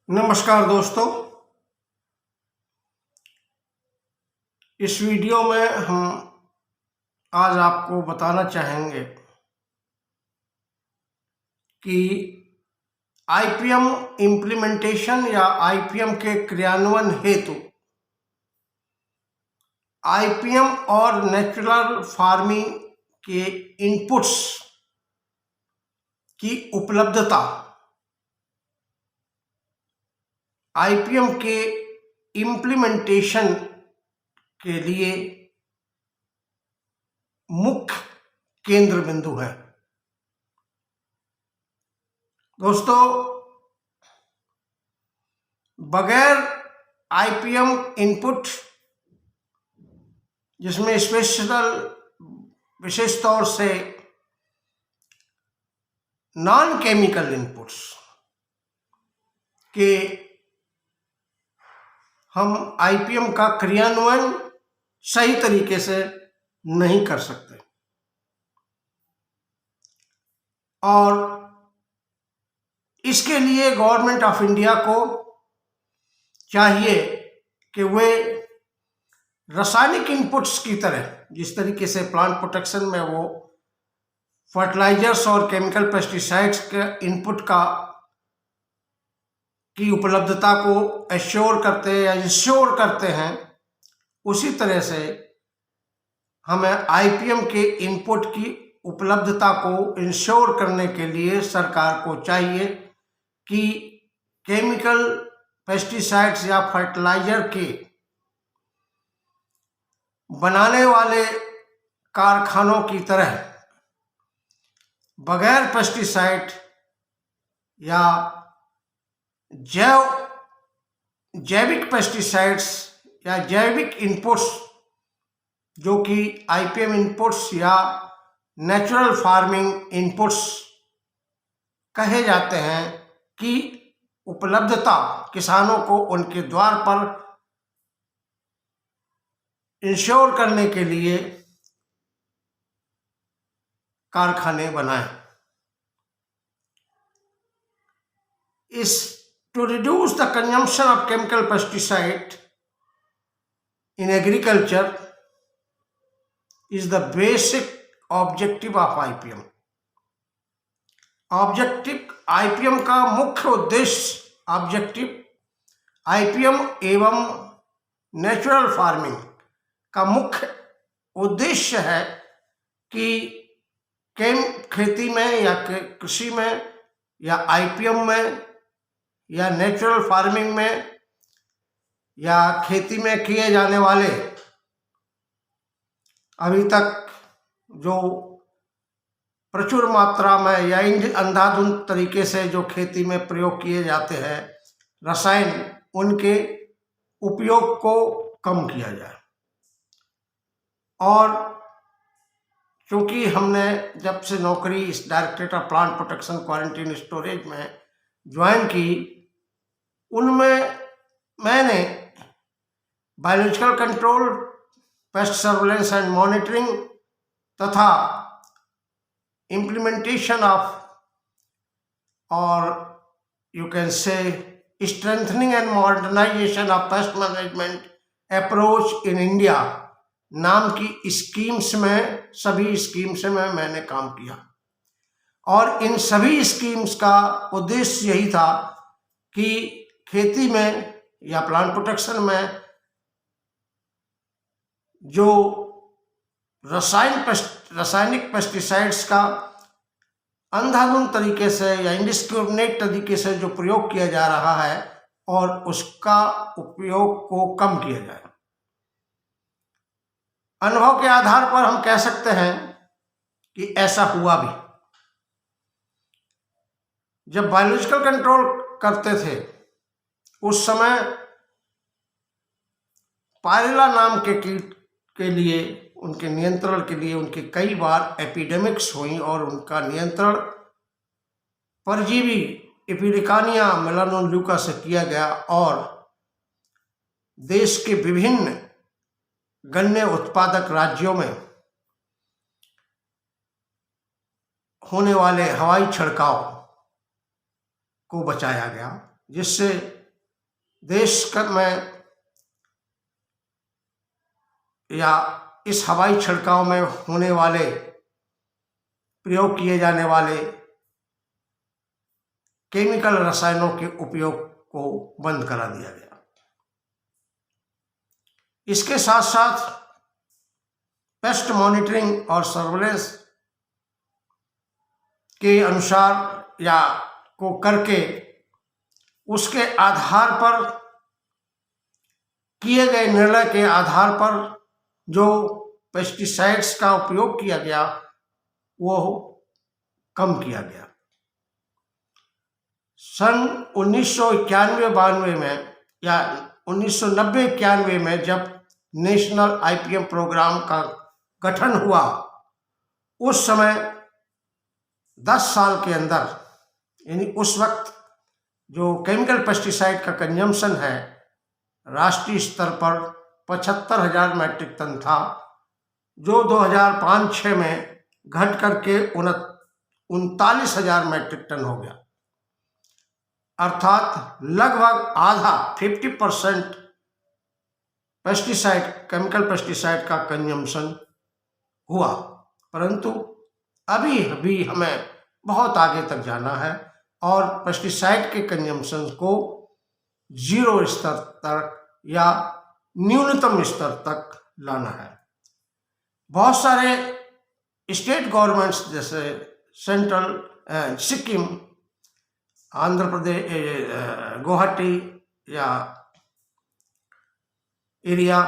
नमस्कार दोस्तों, इस वीडियो में हम आज आपको बताना चाहेंगे कि आईपीएम इम्प्लीमेंटेशन या आईपीएम के क्रियान्वयन हेतु आईपीएम और नेचुरल फार्मिंग के इनपुट्स की उपलब्धता आईपीएम के इम्प्लीमेंटेशन के लिए मुख्य केंद्र बिंदु है। दोस्तों, बगैर आईपीएम इनपुट, जिसमें विशेष तौर से नॉन केमिकल इनपुट्स के हम आईपीएम का क्रियान्वयन सही तरीके से नहीं कर सकते। और इसके लिए गवर्नमेंट ऑफ इंडिया को चाहिए कि वे रासायनिक इनपुट्स की तरह, जिस तरीके से प्लांट प्रोटेक्शन में वो फर्टिलाइजर्स और केमिकल पेस्टिसाइड्स के इनपुट की उपलब्धता को एश्योर करते हैं या इंश्योर करते हैं, उसी तरह से हमें आईपीएम के इनपुट की उपलब्धता को इंश्योर करने के लिए सरकार को चाहिए कि केमिकल पेस्टिसाइड्स या फर्टिलाइजर के बनाने वाले कारखानों की तरह बगैर पेस्टिसाइड या जैविक पेस्टिसाइड्स या जैविक इनपुट्स, जो कि आईपीएम इनपुट्स या नेचुरल फार्मिंग इनपुट्स कहे जाते हैं, कि उपलब्धता किसानों को उनके द्वार पर इंश्योर करने के लिए कारखाने बनाएं। To reduce the consumption of chemical pesticide in agriculture is the basic objective of IPM. IPM का मुख्य उद्देश्य आईपीएम एवं नेचुरल फार्मिंग का मुख्य उद्देश्य है कि खेती में या कृषि में या आईपीएम में या नेचुरल फार्मिंग में या खेती में किए जाने वाले अभी तक जो प्रचुर मात्रा में या अंधाधुंध तरीके से जो खेती में प्रयोग किए जाते हैं रसायन, उनके उपयोग को कम किया जाए। और क्योंकि हमने जब से नौकरी इस directorate of plant protection quarantine storage में ज्वाइन की, उनमें मैंने biological control, pest surveillance and monitoring तथा इम्प्लीमेंटेशन ऑफ, और you can say strengthening and modernization of pest management approach in India नाम की सभी स्कीम्स में मैंने काम किया। और इन सभी स्कीम्स का उद्देश्य यही था कि खेती में या प्लांट प्रोटेक्शन में जो रासायनिक पेस्टिसाइड्स का अंधाधुंध तरीके से या इंडिस्क्रिमिनेट तरीके से जो प्रयोग किया जा रहा है, और उसका उपयोग को कम किया जाए। अनुभव के आधार पर हम कह सकते हैं कि ऐसा हुआ भी। जब बायोलॉजिकल कंट्रोल करते थे उस समय पायरिल्ला नाम के कीट के लिए, उनके नियंत्रण के लिए उनके कई बार एपिडेमिक्स हुई, और उनका नियंत्रण परजीवी एपिलिकानिया मेलानोल्यूका से किया गया। और देश के विभिन्न गन्ने उत्पादक राज्यों में होने वाले हवाई छिड़काव को बचाया गया, जिससे में या इस हवाई छिड़काव में होने वाले प्रयोग किए जाने वाले केमिकल रसायनों के उपयोग को बंद करा दिया गया। इसके साथ साथ पेस्ट मॉनिटरिंग और सर्वेलेंस के अनुसार या को करके उसके आधार पर किए गए निर्णय के आधार पर जो पेस्टिसाइड्स का उपयोग किया गया वो कम किया गया। सन 1991-92 में या 1990-91 में जब नेशनल आईपीएम प्रोग्राम का गठन हुआ, उस समय 10 साल के अंदर, यानी उस वक्त जो केमिकल पेस्टिसाइड का कंजम्पशन है राष्ट्रीय स्तर पर 75,000 मैट्रिक टन था, जो 2005-06 में घट करके 39,000 मैट्रिक टन हो गया। अर्थात लगभग आधा 50% पेस्टिसाइड, केमिकल पेस्टिसाइड का कंजम्पशन हुआ। परंतु अभी भी हमें बहुत आगे तक जाना है और पेस्टिसाइड के कंजम्पशन को 0 स्तर तक या न्यूनतम स्तर तक लाना है। बहुत सारे स्टेट गवर्नमेंट्स जैसे सेंट्रल, सिक्किम, आंध्र प्रदेश, गुवाहाटी या एरिया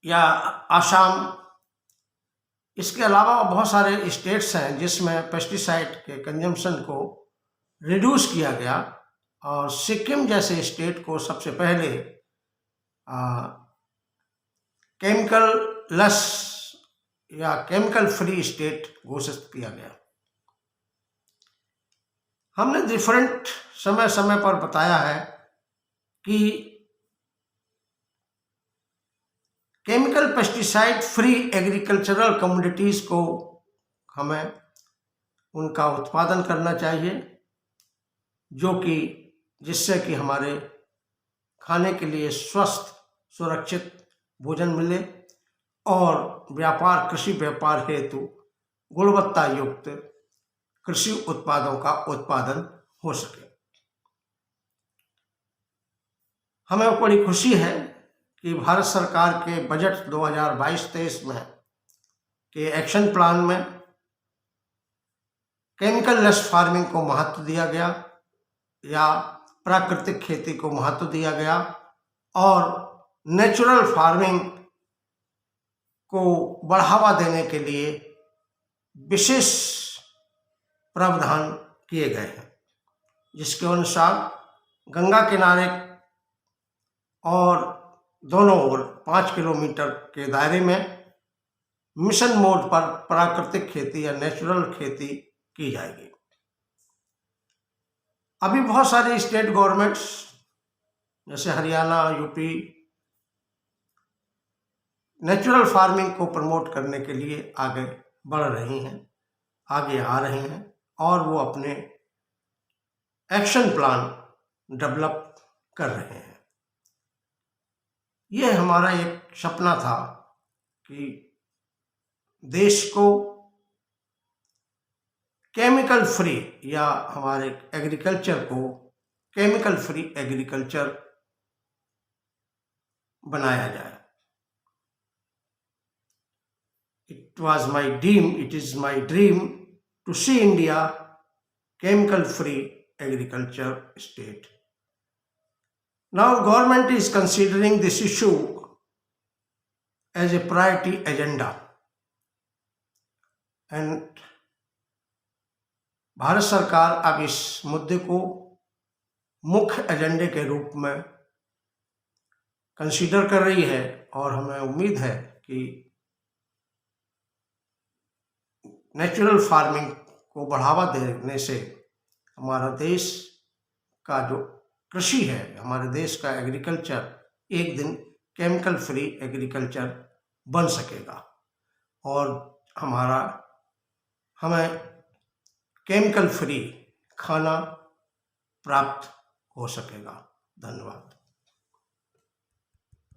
या आसाम, इसके अलावा बहुत सारे स्टेट्स हैं जिसमें पेस्टिसाइड के कंजम्पशन को रिड्यूस किया गया। और सिक्किम जैसे स्टेट को सबसे पहले केमिकल लेस या केमिकल फ्री स्टेट घोषित किया गया। हमने डिफरेंट समय समय पर बताया है कि chemical pesticide free agricultural commodities को हमें उनका उत्पादन करना चाहिए, जो कि जिससे कि हमारे खाने के लिए स्वस्थ सुरक्षित भोजन मिले और व्यापार, कृषि व्यापार हेतु गुणवत्ता युक्त कृषि उत्पादों का उत्पादन हो सके। हमें बड़ी खुशी है कि भारत सरकार के बजट 2022-23 में के एक्शन प्लान में केमिकल लेस फार्मिंग को महत्व दिया गया या प्राकृतिक खेती को महत्व दिया गया और नेचुरल फार्मिंग को बढ़ावा देने के लिए विशेष प्रावधान किए गए हैं, जिसके अनुसार गंगा किनारे और दोनों ओर 5 किलोमीटर के दायरे में मिशन मोड पर प्राकृतिक खेती या नेचुरल खेती की जाएगी। अभी बहुत सारे स्टेट गवर्नमेंट्स जैसे हरियाणा, यूपी नेचुरल फार्मिंग को प्रमोट करने के लिए आगे बढ़ रही हैं, आगे आ रहे हैं और वो अपने एक्शन प्लान डेवलप कर रहे हैं। ये हमारा एक सपना था कि देश को केमिकल फ्री या हमारे एग्रीकल्चर को केमिकल फ्री एग्रीकल्चर बनाया जाए। It was my dream, it is my dream to see India chemical free agriculture state. Now government is considering this issue as a priority agenda and Bharat सरकार अब इस मुद्दे को मुख्य एजेंडे के रूप में कंसीडर कर रही है और हमें उम्मीद है कि नेचुरल फार्मिंग को बढ़ावा देने से हमारा देश का जो कृषि है, हमारे देश का एग्रीकल्चर एक दिन केमिकल फ्री एग्रीकल्चर बन सकेगा और हमें केमिकल फ्री खाना प्राप्त हो सकेगा। धन्यवाद।